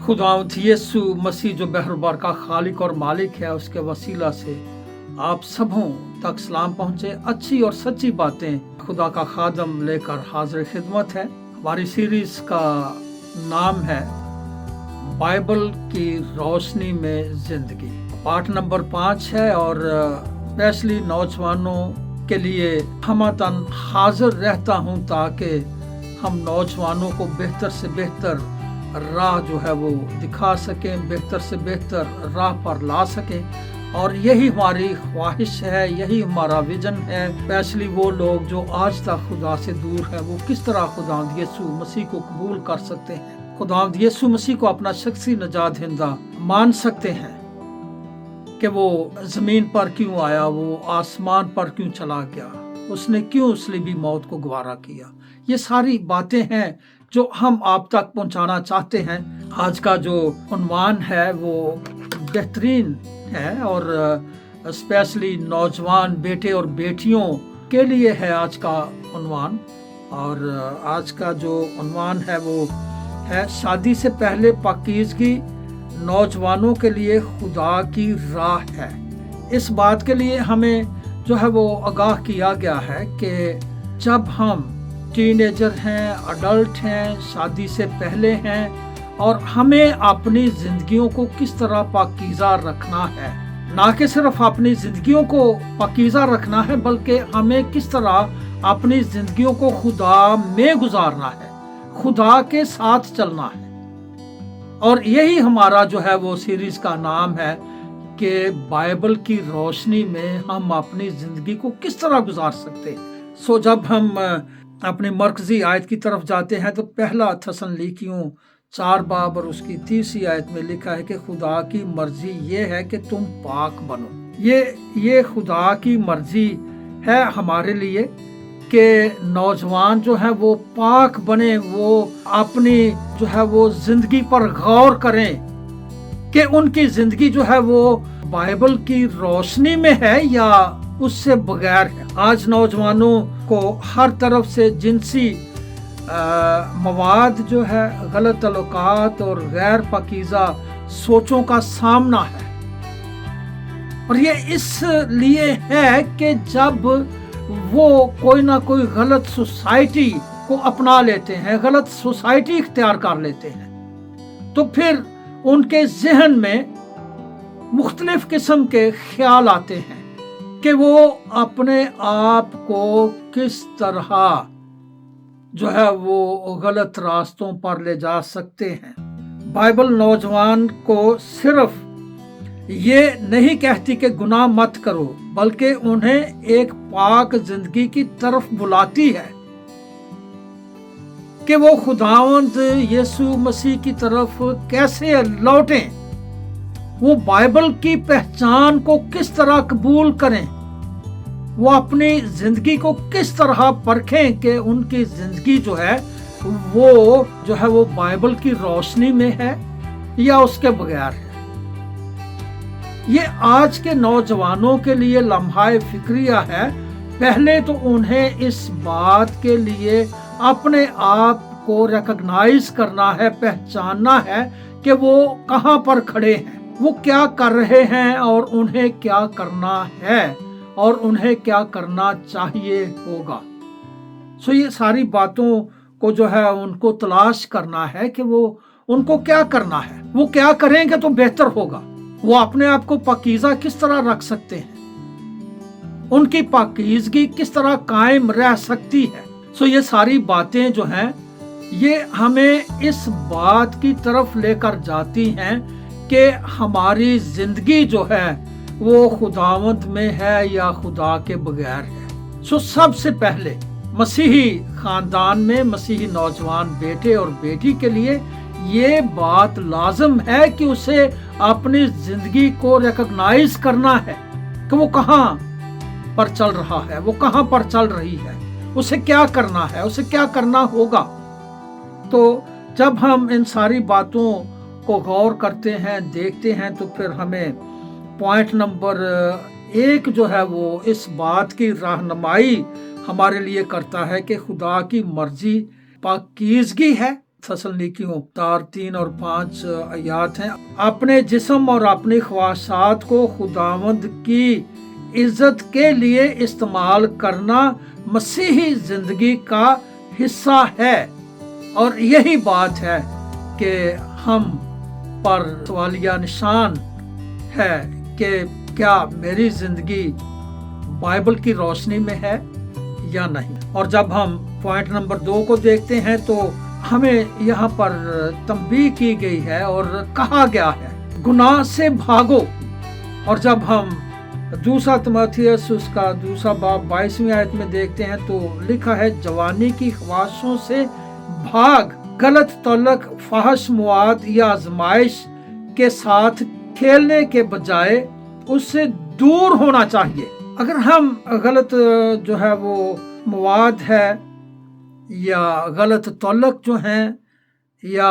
खुदावंद यीशु मसीह जो बहरबार का खालिक और मालिक है, उसके वसीला से आप सबों तक सलाम पहुंचे। अच्छी और सच्ची बातें खुदा का खादम लेकर हाजिर खिदमत है। हमारी सीरीज का नाम है बाइबल की रोशनी में जिंदगी। पाठ नंबर 5 है और स्पेशली नौजवानों के लिए हमतन हाजिर रहता हूं ताकि हम नौजवानों को बेहतर से बेहतर राह जो है वो दिखा सकें, बेहतर से बेहतर राह पर ला सकें। और यही हमारी ख्वाहिश है, यही हमारा विजन है। स्पेशली वो लोग जो आज तक खुदा से दूर है, वो किस तरह खुदावंद यीशु मसीह को कबूल कर सकते हैं, खुदावंद यीशु मसीह को अपना शख्सी नजात दहिंदा मान सकते हैं कि वो जमीन पर क्यों आया, वो आसमान पर क्यों चला गया, उसने क्यों सलीबी मौत को गवारा किया। ये सारी बातें हैं जो हम आप तक पहुंचाना चाहते हैं। आज का जो उन्वान है वो बेहतरीन है और स्पेशली नौजवान बेटे और बेटियों के लिए है आज का उन्वान। और आज का जो उन्वान है वो है शादी से पहले पाकीज़गी नौजवानों के लिए खुदा की राह है। इस बात के लिए हमें जो है वो आगाह किया गया है कि जब हम टीनेजर हैं, अडल्ट हैं, शादी से पहले हैं और हमें अपनी जिंदगियों को किस तरह पाकीज़ा रखना है, ना कि सिर्फ अपनी जिंदगियों को पाकीज़ा रखना है बल्कि हमें किस तरह अपनी जिंदगियों को खुदा में गुजारना है, खुदा के साथ चलना है। और यही हमारा जो है वो सीरीज का नाम है कि बाइबल की रोशनी में हम अपनी जिंदगी को किस तरह गुजार सकते हैं। सो जब हम अपनी मरकजी आयत की तरफ जाते हैं तो पहला थस्सलुनीकियों 4 बाब और उसकी 30 आयत में लिखा है कि खुदा की मर्जी ये है कि तुम पाक बनो। ये खुदा की मर्जी है हमारे लिए कि नौजवान जो है वो पाक बने, वो अपनी जो है वो जिंदगी पर गौर करें कि उनकी जिंदगी जो है वो बाइबल की रोशनी में है या उससे बगैर है। आज नौजवानों को हर तरफ से जिनसी मवाद जो है, गलत तल्लुकात और गैर पाकीज़ा सोचों का सामना है। और ये इसलिए है कि जब वो कोई ना कोई गलत सोसाइटी को अपना लेते हैं, गलत सोसाइटी इख्तियार कर लेते हैं, तो फिर उनके जहन में मुख्तलिफ किस्म के ख्याल आते हैं कि वो अपने आप को किस तरह जो है वो गलत रास्तों पर ले जा सकते हैं। बाइबल नौजवान को सिर्फ ये नहीं कहती कि गुनाह मत करो, बल्कि उन्हें एक पाक जिंदगी की तरफ बुलाती है कि वो खुदावंद यीशु मसीह की तरफ कैसे लौटें, वो बाइबल की पहचान को किस तरह कबूल करें, वो अपनी जिंदगी को किस तरह परखें कि उनकी जिंदगी जो है वो बाइबल की रोशनी में है या उसके बगैर है। ये आज के नौजवानों के लिए लम्हाए फिक्रिया है। पहले तो उन्हें इस बात के लिए अपने आप को रिकॉग्नाइज करना है, पहचानना है कि वो कहां पर खड़े हैं, वो क्या कर रहे हैं और उन्हें क्या करना है और उन्हें क्या करना चाहिए होगा। सो ये सारी बातों को जो है उनको तलाश करना है कि वो उनको क्या करना है, वो क्या करेंगे तो बेहतर होगा, वो अपने आप को पाकीज़ा किस तरह रख सकते हैं, उनकी पाकीज़गी किस तरह कायम रह सकती है। सो ये सारी बातें जो हैं ये हमें इस बात की तरफ लेकर जाती हैं कि हमारी जिंदगी जो है वो खुदावंद में है या खुदा के बगैर है। सो सबसे पहले मसीही खानदान में मसीही नौजवान बेटे और बेटी के लिए ये बात लाजम है कि उसे अपनी जिंदगी को रिकॉग्नाइज करना है कि वो कहां पर चल रहा है, वो कहां पर चल रही है, उसे क्या करना है, उसे क्या करना होगा। तो जब हम इन सारी बातों को गौर करते हैं, देखते हैं, तो फिर हमें पॉइंट नंबर 1 जो है वो इस बात की रहनुमाई हमारे लिए करता है कि खुदा की मर्जी पाकीज़गी है थस्सलुनीकियों 3 और 5 आयत हैं। अपने जिस्म और अपनी ख्वाहिशात को खुदावंद की इज्जत के लिए इस्तेमाल करना मसीही जिंदगी का हिस्सा है। और यही बात है कि हम पर सवालिया निशान है कि क्या मेरी जिंदगी बाइबल की रोशनी में है या नहीं। और जब हम पॉइंट नंबर 2 को देखते हैं तो हमें यहाँ पर तंबीह की गई है और कहा गया है गुनाह से भागो। और जब हम 2 तीमुथियुस उसका 2 बाब 22वीं आयत में देखते हैं तो लिखा है जवानी की ख्वाहिशों से भाग, गलत तलक, फाहश मुआद या आजमाइश के साथ खेलने के बजाय उससे दूर होना चाहिए। अगर हम गलत जो है वो मुआद है या गलत तलक जो हैं या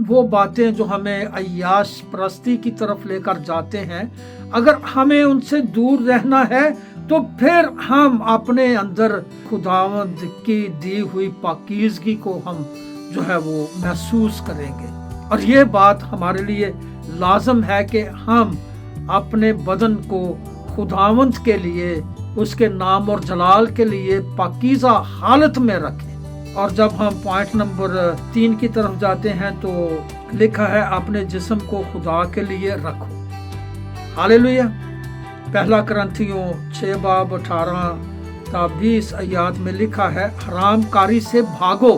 वो बातें जो हमें अय्याश परस्ती की तरफ लेकर जाते हैं, अगर हमें उनसे दूर रहना है तो फिर हम अपने अंदर खुदावंद की दी हुई पाकीज़गी को हम जो है वो महसूस करेंगे। और ये बात हमारे लिए लाजम है कि हम अपने बदन को खुदावंद के लिए, उसके नाम और जलाल के लिए पाकीज़ा हालत में रखें। और जब हम पॉइंट नंबर 3 की तरफ जाते हैं तो लिखा है अपने जिस्म को खुदा के लिए रखो। हालेलुया। 1 कुरिन्थियों 6 बाब 18-20 आयत में लिखा है हरामकारी से भागो।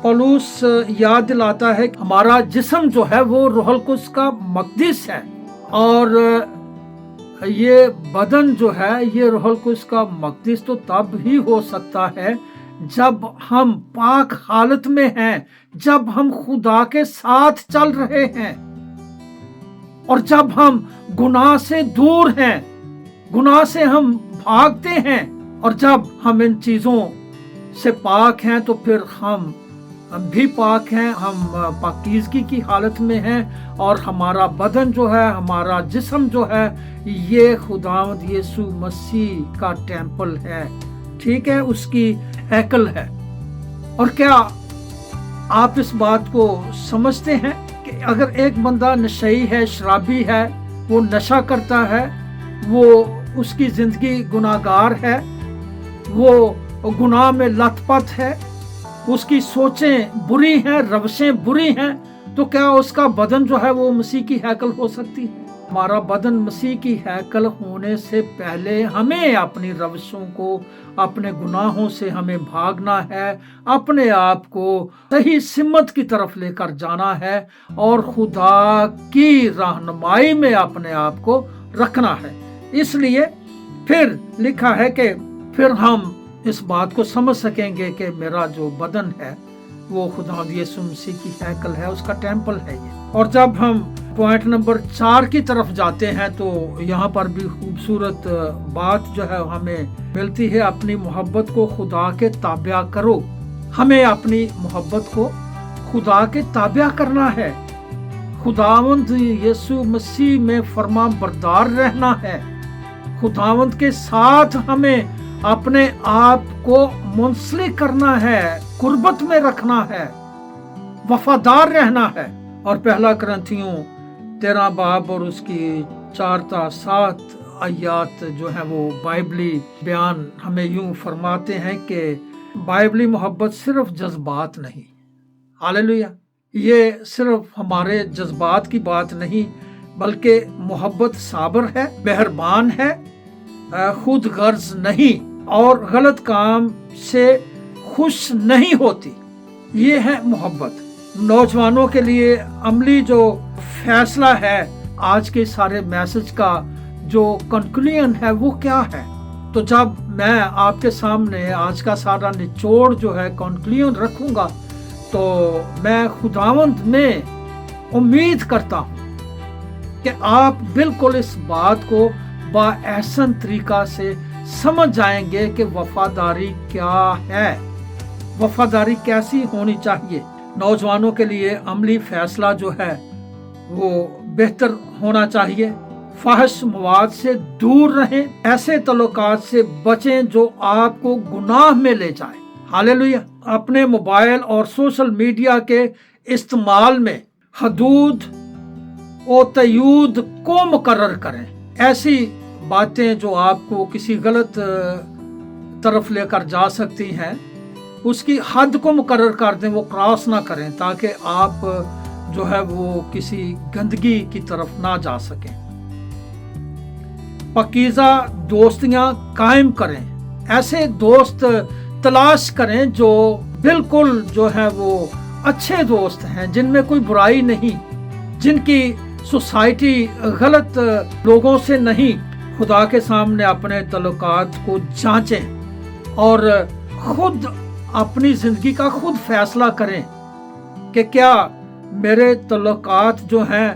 पौलुस याद दिलाता है हमारा जिस्म जो है वो रूहुल कुद्स का मक़दिस है और ये बदन जो है ये रूहुल कुद्स का मक़दिस तो तब ही हो सकता है जब हम पाक हालत में हैं, जब हम खुदा के साथ चल रहे हैं और जब हम गुनाह से दूर हैं, गुनाह से हम भागते हैं। और जब हम इन चीजों से पाक हैं तो फिर हम भी पाक हैं, हम पाकीज़गी की हालत में हैं और हमारा बदन जो है, हमारा जिस्म जो है ये खुदावंद यीशु मसीह का टेम्पल है, ठीक है, उसकी हैकल है। और क्या आप इस बात को समझते हैं कि अगर एक बंदा नशई है, शराबी है, वो नशा करता है, वो उसकी जिंदगी गुनाहगार है, वो गुनाह में लथपथ है, उसकी सोचें बुरी हैं, रवशें बुरी हैं, तो क्या उसका बदन जो है वो मसीह की हैकल हो सकती है? हमारा बदन मसीह की हैकल होने से पहले हमें अपनी रवशों को, अपने गुनाहों से हमें भागना है, अपने आप को सही सिमत की तरफ लेकर जाना है और खुदा की रहनुमाई में अपने आप को रखना है। इसलिए फिर लिखा है कि फिर हम इस बात को समझ सकेंगे कि मेरा जो बदन है वो खुदा यीशु मसीह की हैकल है, उसका टेम्पल है ये। और जब हम पॉइंट नंबर 4 की तरफ जाते हैं तो यहाँ पर भी खूबसूरत बात जो है हमें मिलती है, अपनी मोहब्बत को खुदा के ताबिया करो। हमें अपनी मोहब्बत को खुदा के ताबिया करना है, खुदावंद यीशु मसीह में फर्मा बरदार रहना है, खुदावंद के साथ हमें अपने आप को मुंसलिक करना है, कुर्बत में रखना है, वफादार रहना है। और 1 कुरिन्थियों 13 बाब और उसकी 4-7 आयत जो है वो बाइबली बयान हमें यूं फरमाते हैं कि बाइबली मोहब्बत सिर्फ जज्बात नहीं, हालेलुया, ये सिर्फ हमारे जज्बात की बात नहीं बल्कि मोहब्बत साबर है, मेहरबान है, खुद गर्ज नहीं और गलत काम से खुश नहीं होती। ये है मोहब्बत। नौजवानों के लिए अमली जो फैसला है आज के सारे मैसेज का, जो कंक्लूजन है वो क्या है? तो जब मैं आपके सामने आज का सारा निचोड़ जो है कंक्लूजन रखूंगा तो मैं खुदावंद में उम्मीद करता हूँ कि आप बिल्कुल इस बात को बाएहसन तरीका से समझ जाएंगे कि वफादारी क्या है, वफादारी कैसी होनी चाहिए। नौजवानों के लिए अमली फैसला जो है वो बेहतर होना चाहिए। फाहिश मवाद से दूर रहें, ऐसे तल्लुकात से बचें जो आपको गुनाह में ले जाए। हालेलुया। اپنے موبائل اور سوشل میڈیا کے استعمال میں حدود و قیود کو مقرر کریں. ایسی باتیں جو آپ کو کسی غلط طرف لے کر جا سکتی ہیں اس کی حد کو مقرر کر دیں، وہ کراس نہ کریں، تاکہ آپ جو ہے وہ کسی گندگی کی طرف نہ جا سکیں. پاکیزہ دوستیاں قائم کریں. ایسے دوست تلاش کریں جو بالکل جو ہے وہ اچھے دوست ہیں، جن میں کوئی برائی نہیں، جن کی سوسائٹی غلط لوگوں سے نہیں. خدا کے سامنے اپنے تعلقات کو جانچیں اور خود اپنی زندگی کا خود فیصلہ کریں کہ کیا میرے تعلقات جو ہیں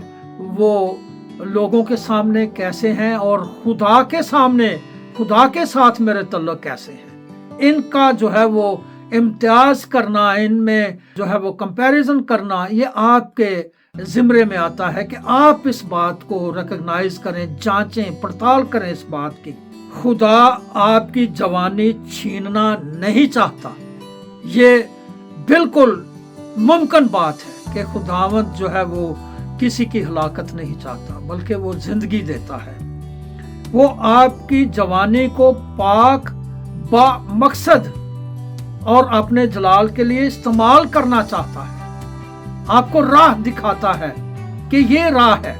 وہ لوگوں کے سامنے کیسے ہیں اور خدا کے سامنے، خدا کے ساتھ میرے تعلق کیسے ہیں. ان کا جو ہے وہ امتیاز کرنا، ان میں جو ہے وہ کمپیریزن کرنا، یہ آپ کے زمرے میں آتا ہے کہ آپ اس بات کو ریکگنائز کریں، جانچیں، پڑتال کریں اس بات کی. خدا آپ کی جوانی چھیننا نہیں چاہتا. یہ بالکل ممکن بات ہے کہ خداوند جو ہے وہ کسی کی ہلاکت نہیں چاہتا، بلکہ وہ زندگی دیتا ہے. وہ آپ کی جوانی کو پاک با مقصد اور اپنے جلال کے لیے استعمال کرنا چاہتا ہے. آپ کو راہ دکھاتا ہے کہ یہ راہ ہے.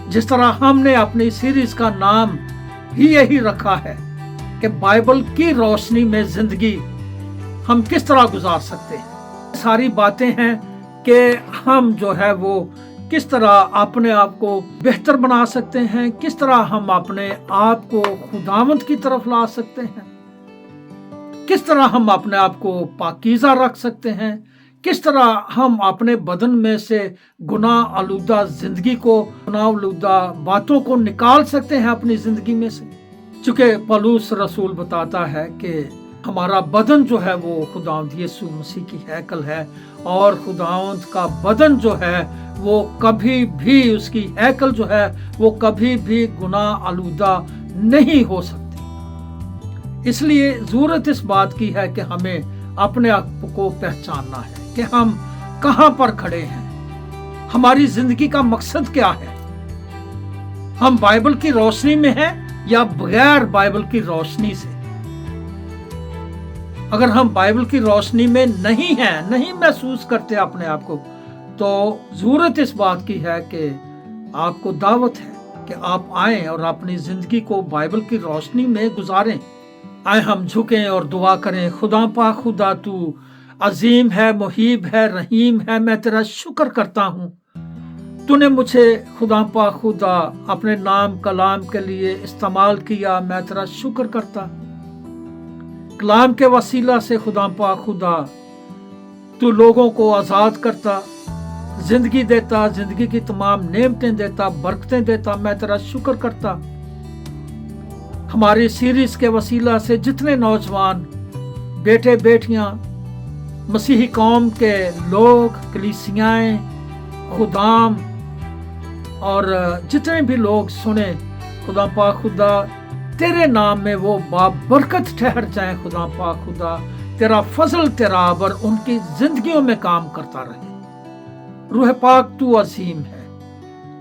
جس طرح ہم نے اپنی سیریز کا نام ہی یہی رکھا ہے کہ بائبل کی روشنی میں زندگی ہم کس طرح گزار سکتے ہیں. ساری باتیں ہیں کہ ہم جو ہے وہ کس طرح اپنے آپ کو بہتر بنا سکتے ہیں، کس طرح ہم اپنے آپ کو خداوند کی طرف لا سکتے ہیں، کس طرح ہم اپنے آپ کو پاکیزہ رکھ سکتے ہیں، کس طرح ہم اپنے بدن میں سے گناہ آلودہ زندگی کو، گناہ آلودہ باتوں کو نکال سکتے ہیں اپنی زندگی میں سے. چونکہ پولس رسول بتاتا ہے کہ ہمارا بدن جو ہے وہ خداوند یسوع مسیح کی ہیکل ہے، اور خداوند کا بدن جو ہے وہ کبھی بھی، اس کی ہیکل جو ہے وہ کبھی بھی گناہ آلودہ نہیں ہو سکتی. اس لیے ضرورت اس بات کی ہے کہ ہمیں اپنے آپ کو پہچاننا ہے کہ ہم کہاں پر کھڑے ہیں، ہماری زندگی کا مقصد کیا ہے. ہم بائبل کی روشنی میں ہیں یا بغیر بائبل کی روشنی سے. اگر ہم بائبل کی روشنی میں نہیں ہیں، نہیں محسوس کرتے اپنے آپ کو، تو ضرورت اس بات کی ہے کہ آپ کو دعوت ہے کہ آپ آئیں اور اپنی زندگی کو بائبل کی روشنی میں گزاریں. آئیں ہم جھکیں اور دعا کریں. خدا پاک خدا، تو عظیم ہے، محیب ہے، رحیم ہے. میں تیرا شکر کرتا ہوں، تو نے مجھے خدا پاک خدا اپنے نام کلام کے لیے استعمال کیا. میں تیرا شکر کرتا. کلام کے وسیلہ سے خدا پاک خدا تو لوگوں کو آزاد کرتا، زندگی دیتا، زندگی کی تمام نعمتیں دیتا، برکتیں دیتا. میں تیرا شکر کرتا. ہماری سیریز کے وسیلہ سے جتنے نوجوان بیٹے بیٹیاں، مسیحی قوم کے لوگ، کلیسیائیں، خدام اور جتنے بھی لوگ سنیں، خدا پاک خدا تیرے نام میں وہ بابرکت ٹھہر جائیں. خدا پاک خدا تیرا فضل، تیرا عبر ان کی زندگیوں میں کام کرتا رہے. روح پاک تو عظیم ہے،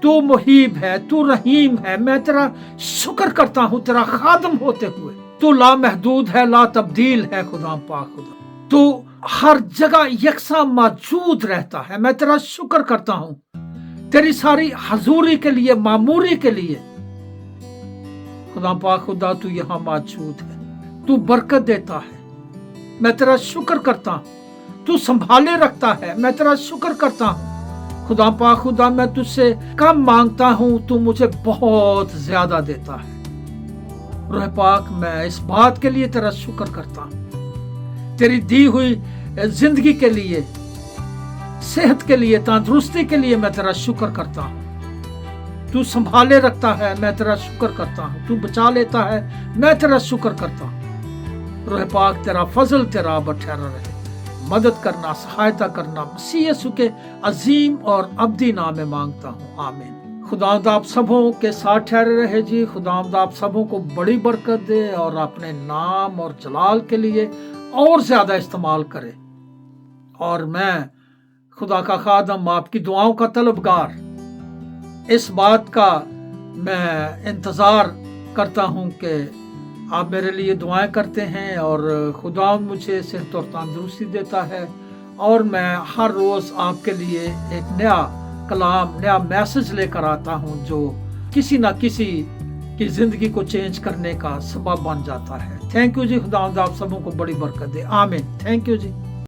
تو محیب ہے، تو رحیم ہے. میں تیرا شکر کرتا ہوں تیرا خادم ہوتے ہوئے. تو لامحدود ہے، لا تبدیل ہے. خدا پاک خدا تو ہر جگہ یکساں موجود رہتا ہے. میں تیرا شکر کرتا ہوں تیری ساری حضوری کے لیے، معموری کے لیے. خدا پاک خدا تو یہاں موجود ہے، تو برکت دیتا ہے. میں تیرا شکر کرتا ہوں، تو سنبھالے رکھتا ہے. میں تیرا شکر کرتا ہوں. خدا پاک خدا میں تجھ سے کم مانگتا ہوں، تو مجھے بہت زیادہ دیتا ہے. روح پاک میں اس بات کے لیے تیرا شکر کرتا ہوں، تیری دی ہوئی زندگی کے لیے، صحت کے لیے، تندرستی کے لیے میں تیرا شکر کرتا ہوں. تو سنبھالے رکھتا ہے. میں تیرا شکر کرتا ہوں. تو بچا لیتا ہے. میں تیرا شکر کرتا ہوں. روح پاک تیرا فضل، تیرا ٹھہرا رہے. مدد کرنا، سہایتا کرنا، مسیح یسوع کے عظیم اور ابدی نام میں مانگتا ہوں، آمین. خداوند آپ سبوں کے ساتھ ٹھہرے رہے جی. خداوند آپ سبوں کو بڑی برکت دے اور اپنے نام اور جلال کے لیے اور زیادہ استعمال کرے. اور میں خدا کا خادم آپ کی دعاؤں کا طلبگار اس بات کا میں انتظار کرتا ہوں کہ آپ میرے لیے دعائیں کرتے ہیں اور خدا مجھے صحت اور تندرستی دیتا ہے اور میں ہر روز آپ کے لیے ایک نیا کلام نیا میسج لے کر آتا ہوں جو کسی نہ کسی کی زندگی کو چینج کرنے کا سبب بن جاتا ہے۔ تھینک یو جی، خدا آپ سبوں کو بڑی برکت دے، آمین۔ Thank you G.